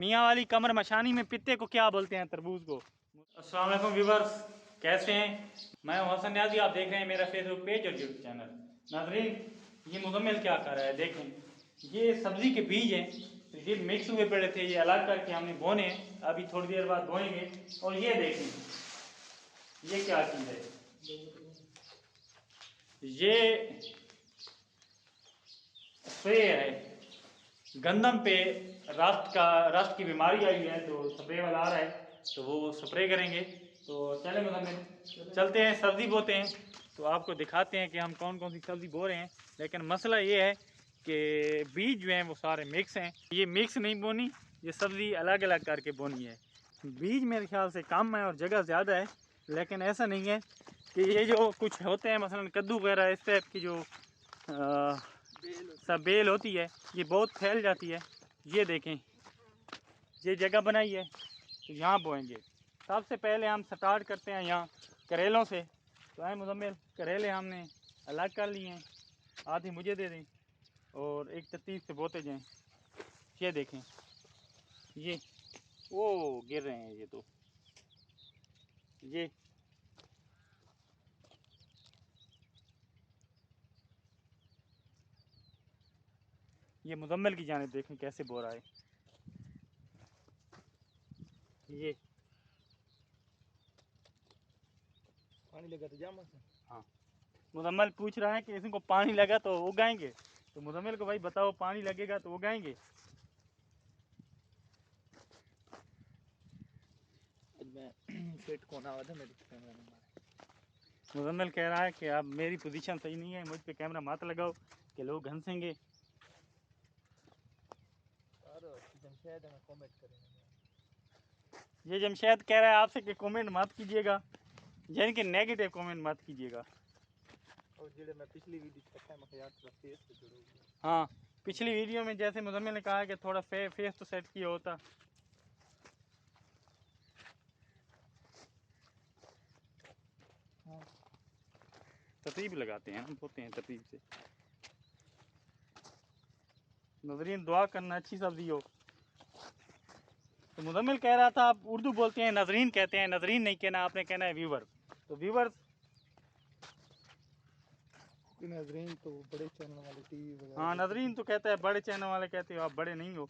मियाँ वाली कमर मशानी में पित्ते को क्या बोलते हैं? तरबूज को। अस्सलाम वालेकुम व्यूअर्स, कैसे हैं? मैं हूं हसन न्याजी, आप देख रहे हैं मेरा फेसबुक पेज और यूट्यूब चैनल। नाज़रीन, ये मुज़म्मिल क्या कर रहा है देखें। ये सब्ज़ी के बीज हैं, तो ये मिक्स हुए पड़े थे, ये अलग करके हमने बोने हैं, अभी थोड़ी देर बाद बोएंगे। और ये देखें, ये क्या चीज़ है, ये स्प्रे है। गंदम पे रस्ट की बीमारी आई है, तो स्प्रे वाला आ रहा है, तो वो स्प्रे करेंगे। तो चले मतलब चलते हैं, सब्ज़ी बोते हैं, तो आपको दिखाते हैं कि हम कौन कौन सी सब्ज़ी बो रहे हैं। लेकिन मसला ये है कि बीज जो हैं वो सारे मिक्स हैं। ये मिक्स नहीं बोनी, ये सब्ज़ी अलग अलग करके बोनी है। बीज मेरे ख्याल से कम है और जगह ज़्यादा है, लेकिन ऐसा नहीं है कि ये जो कुछ होते हैं मसलन कद्दू वगैरह इस टाइप की जो सब बेल होती है, ये बहुत फैल जाती है। ये देखें, ये जगह बनाई है, तो यहाँ बोएंगे। सबसे पहले हम स्टार्ट करते हैं यहाँ करेलों से। तो आए मुज़म्मिल, करेले हमने अलग कर लिए हैं, आधी मुझे दे दें और एक तरतीब से बोते जाएं। ये देखें, ये वो गिर रहे हैं, ये तो ये मुज़म्मिल की जानिब देखें कैसे बो रहा है। ये पानी लगा तो जामा से। हाँ, मुज़म्मिल पूछ रहा है कि इसको पानी लगा तो उगाएंगे। तो मुज़म्मिल को भाई बताओ, पानी लगेगा तो उगाएंगे। फिट कौन आवा था मेरे कैमरा में मारे। मुज़म्मिल कह रहा है कि अब मेरी पोजीशन सही नहीं है, मुझ पे कैमरा मत लगाओ कि लोग हंसेंगे। और जमशेद में कमेंट करेंगे। ये जमशेद कह रहा है आपसे कि कमेंट मत कीजिएगा, यानी कि नेगेटिव कमेंट मत कीजिएगा। और जेड़े मैं पिछली वीडियो देखा मैं यार थोड़ा फेस से जुड़ूंगा। हाँ, पिछली वीडियो में जैसे मुज़म्मिल ने कहा कि थोड़ा फेस तो सेट किया होता। हाँ, तरतीब लगाते हैं, हम बोलते हैं तरतीब से। नजरीन दुआ करना अच्छी सब्जी हो। तो मुज़म्मिल कह रहा था आप उर्दू बोलते हैं, नजरीन कहते हैं। नजरीन नहीं कहना, आपने कहना है व्यूवर। तो व्यूवर्स, नजरीन तो बड़े चैनल वाले टीवी वगैरह। हाँ नजरीन तो कहता है, बड़े चैनल वाले कहते हो, आप बड़े नहीं हो।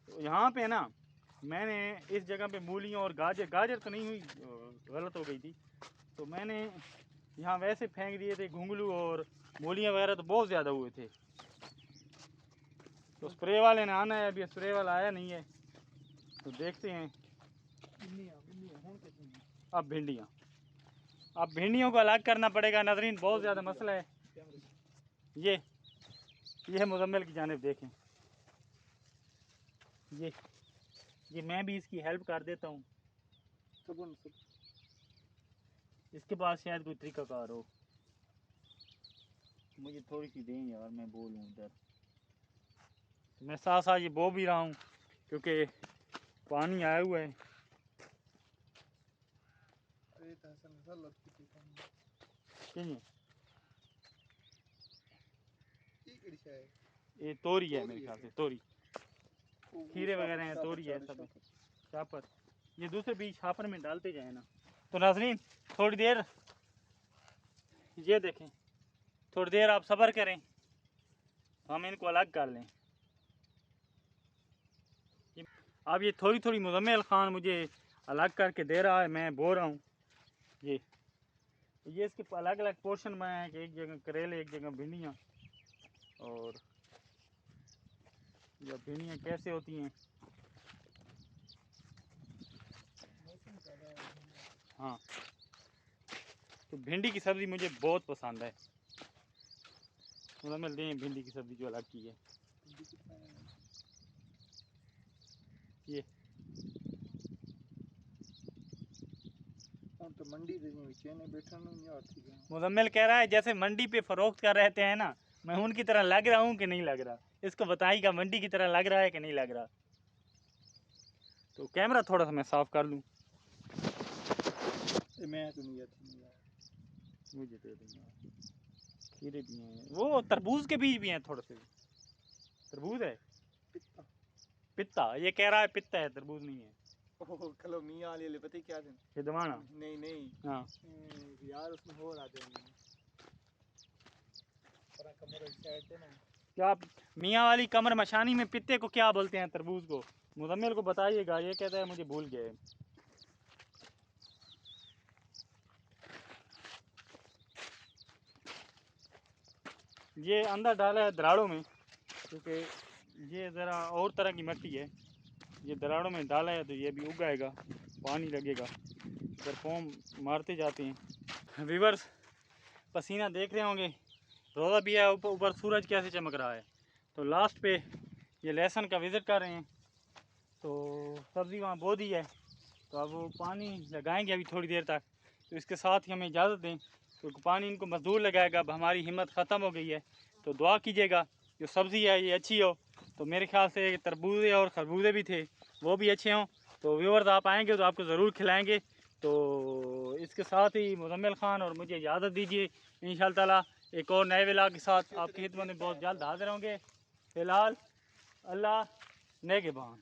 तो यहाँ पे ना मैंने इस जगह पे मूलियाँ और गाजर तो नहीं हुई, गलत हो गई थी। तो मैंने यहाँ वैसे फेंक दिए थे घुंगलू, और मूलियाँ वगैरह तो बहुत ज़्यादा हुए थे। तो स्प्रे वाले ने आना है, अभी स्प्रे वाला आया नहीं है, तो देखते हैं। अब भिंडियों को अलग करना पड़ेगा नजरीन, बहुत ज़्यादा मसला है। ये मुज़म्मिल की जानिब देखें, ये मैं भी इसकी हेल्प कर देता हूँ। इसके पास शायद कोई तरीकाकार हो, मुझे थोड़ी सी दें यार, मैं बोलूँ इधर। मैं साथ साथ ये बो भी रहा हूँ क्योंकि पानी आया हुआ है। ये तोरी है मेरे ख्याल से, तोरी खीरे वगैरह हैं, तोरी है सब शापर। ये दूसरे बीज शापर में डालते जाए ना। तो नाज़रीन थोड़ी देर, ये देखें, थोड़ी देर आप सब्र करें, हम इनको अलग कर लें। अब ये थोड़ी थोड़ी मुज़म्मिल खान मुझे अलग करके दे रहा है, मैं बो रहा हूँ। ये इसके अलग अलग पोर्शन में है कि एक जगह करेले, एक जगह भिंडियाँ। और ये भिंडियाँ कैसे होती हैं, हाँ, तो भिंडी की सब्ज़ी मुझे बहुत पसंद है। मुझे दें भिंडी की सब्ज़ी जो अलग की है। ये तो मंडी बैठा मुज़म्मिल कह रहा है जैसे मंडी पे फरोख्त कर रहते हैं ना, मैं उनकी तरह लग रहा हूँ कि नहीं लग रहा। इसको बताइएगा मंडी की तरह लग रहा है कि नहीं लग रहा। तो कैमरा थोड़ा सा मैं साफ़ कर लूँ। मैं तो नहीं आती यार, मुझे दे दूँगा। खीरे भी हैं, वो तरबूज के बीज भी हैं, थोड़े से तरबूज है। पित्ता, ये कह रहा है पित्ता है, तरबूज नहीं है। ओह कलो मियां वाले पता ही क्या दिन। ये दवाना। नहीं नहीं हाँ यार उसमें हो रहा दिन पूरा कमर इस साइड पे ना। क्या मियाँ वाली कमर मशानी में पित्ते को क्या बोलते हैं, तरबूज को? मुजम्मिल को बताइएगा, ये कहता है मुझे भूल गए। ये अंदर डाला है दराड़ों में, क्योंकि ये ज़रा और तरह की मिट्टी है। ये दराड़ों में डाला है तो ये भी उगाएगा, पानी लगेगा, इधर फॉर्म मारते जाते हैं। व्यूअर्स पसीना देख रहे होंगे, रोज़ा भी है, ऊपर ऊपर सूरज कैसे चमक रहा है। तो लास्ट पे ये लहसुन का विज़िट कर रहे हैं। तो सब्ज़ी वहाँ बो दी है, तो अब वो पानी लगाएंगे अभी थोड़ी देर तक। तो इसके साथ ही हमें इजाज़त दें, क्योंकि तो पानी इनको मजदूर लगाएगा। अब हमारी हिम्मत ख़त्म हो गई है, तो दुआ कीजिएगा जो सब्ज़ी है ये अच्छी हो। तो मेरे ख्याल से तरबूजे और खरबूजे भी थे, वो भी अच्छे हों। तो व्यूअर्स आप आएँगे तो आपको ज़रूर खिलाएँगे। तो इसके साथ ही मुजम्मिल ख़ान और मुझे इजाज़त दीजिए। इंशाअल्लाह ताला एक और नए व्लॉग के साथ आपकी खिदमत में बहुत जल्द हाज़िर होंगे। फ़िलहाल अल्लाह नेगहबान।